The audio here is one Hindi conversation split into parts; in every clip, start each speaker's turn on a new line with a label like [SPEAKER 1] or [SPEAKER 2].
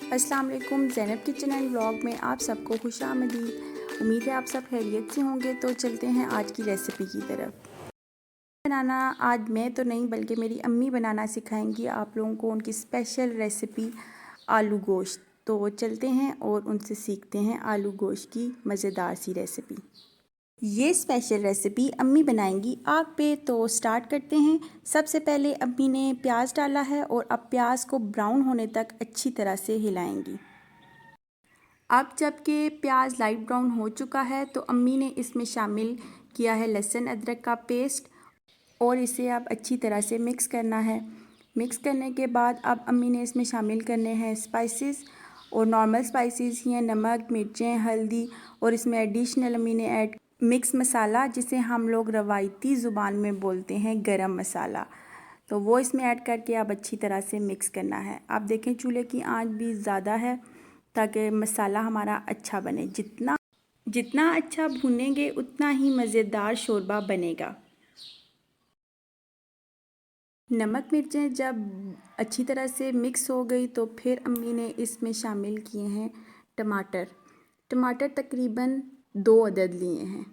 [SPEAKER 1] अस्सलाम वालेकुम। ज़ैनब किचन एंड व्लॉग में आप सबको खुशामदीद। उम्मीद है आप सब खैरियत से होंगे। तो चलते हैं आज की रेसिपी की तरफ। बनाना आज मैं तो नहीं बल्कि मेरी अम्मी बनाना सिखाएंगी आप लोगों को उनकी स्पेशल रेसिपी आलू गोश्त। तो चलते हैं और उनसे सीखते हैं आलू गोश्त की मज़ेदार सी रेसिपी। ये स्पेशल रेसिपी अम्मी बनाएंगी आग पे। तो स्टार्ट करते हैं। सबसे पहले अम्मी ने प्याज डाला है और अब प्याज को ब्राउन होने तक अच्छी तरह से हिलाएंगी। अब जबकि प्याज लाइट ब्राउन हो चुका है तो अम्मी ने इसमें शामिल किया है लहसुन अदरक का पेस्ट और इसे अब अच्छी तरह से मिक्स करना है। मिक्स करने के बाद अब अम्मी ने इसमें शामिल करने हैं स्पाइसेस और नॉर्मल स्पाइसेस ही हैं नमक, मिर्चें, हल्दी और इसमें एडिशनल अम्मी ने ऐड मिक्स मसाला जिसे हम लोग रवायती ज़ुबान में बोलते हैं गरम मसाला। तो वो इसमें ऐड करके अब अच्छी तरह से मिक्स करना है। आप देखें चूल्हे की आंच भी ज़्यादा है ताकि मसाला हमारा अच्छा बने। जितना जितना अच्छा भूनेंगे उतना ही मज़ेदार शोरबा बनेगा। नमक मिर्चें जब अच्छी तरह से मिक्स हो गई तो फिर अम्मी ने इसमें शामिल किए हैं टमाटर। टमाटर तकरीबन 2 अदद लिए हैं।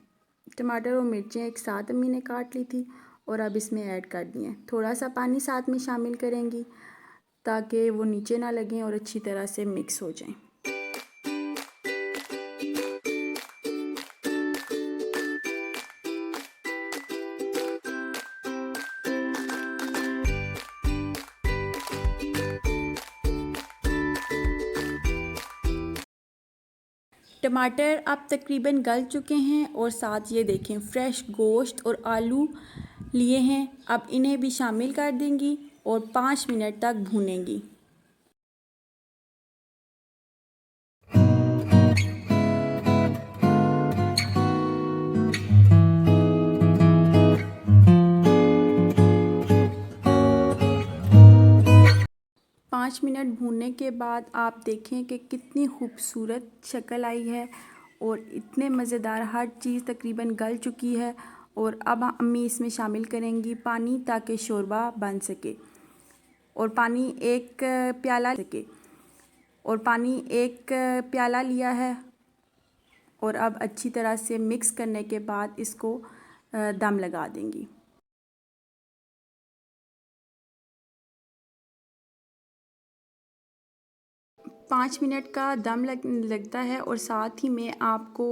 [SPEAKER 1] टमाटर और मिर्चें एक साथ अम्मी ने काट ली थी और अब इसमें ऐड कर दिए। थोड़ा सा पानी साथ में शामिल करेंगी ताकि वो नीचे ना लगें और अच्छी तरह से मिक्स हो जाएं। टमाटर अब तकरीबन गल चुके हैं और साथ ये देखें फ्रेश गोश्त और आलू लिए हैं। अब इन्हें भी शामिल कर देंगी और 5 मिनट तक भूनेंगी। 5 मिनट भूनने के बाद आप देखें कि कितनी खूबसूरत शक्ल आई है और इतने मज़ेदार हर चीज़ तकरीबन गल चुकी है। और अब अम्मी इसमें शामिल करेंगी पानी ताकि शोरबा बन सके। और पानी एक प्याला लिया है और अब अच्छी तरह से मिक्स करने के बाद इसको दम लगा देंगी। 5 मिनट का दम लगता है और साथ ही मैं आपको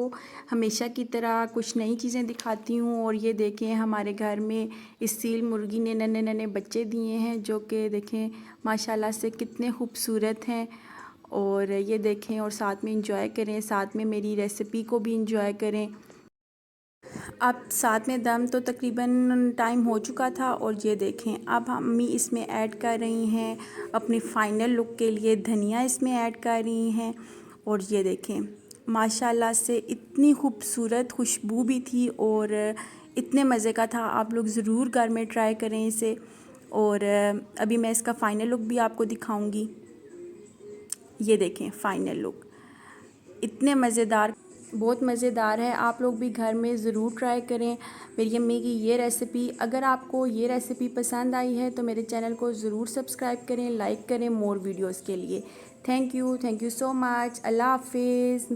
[SPEAKER 1] हमेशा की तरह कुछ नई चीज़ें दिखाती हूँ। और ये देखें हमारे घर में इस सील मुर्गी ने नन्हे नन्हे बच्चे दिए हैं जो कि देखें माशाल्लाह से कितने खूबसूरत हैं। और ये देखें और साथ में इंजॉय करें, साथ में मेरी रेसिपी को भी इंजॉय करें। अब साथ में दम तो तकरीबन टाइम हो चुका था और ये देखें अब अम्मी इसमें ऐड कर रही हैं अपनी फ़ाइनल लुक के लिए धनिया इसमें ऐड कर रही हैं। और ये देखें माशाल्लाह से इतनी खूबसूरत खुशबू भी थी और इतने मज़े का था। आप लोग ज़रूर घर में ट्राई करें इसे। और अभी मैं इसका फ़ाइनल लुक भी आपको दिखाऊंगी। ये देखें फ़ाइनल लुक इतने मज़ेदार, बहुत मज़ेदार है। आप लोग भी घर में ज़रूर ट्राई करें मेरी अम्मी की ये रेसिपी। अगर आपको ये रेसिपी पसंद आई है तो मेरे चैनल को ज़रूर सब्सक्राइब करें, लाइक करें मोर वीडियोस के लिए। Thank you so much. Allah हाफिज़।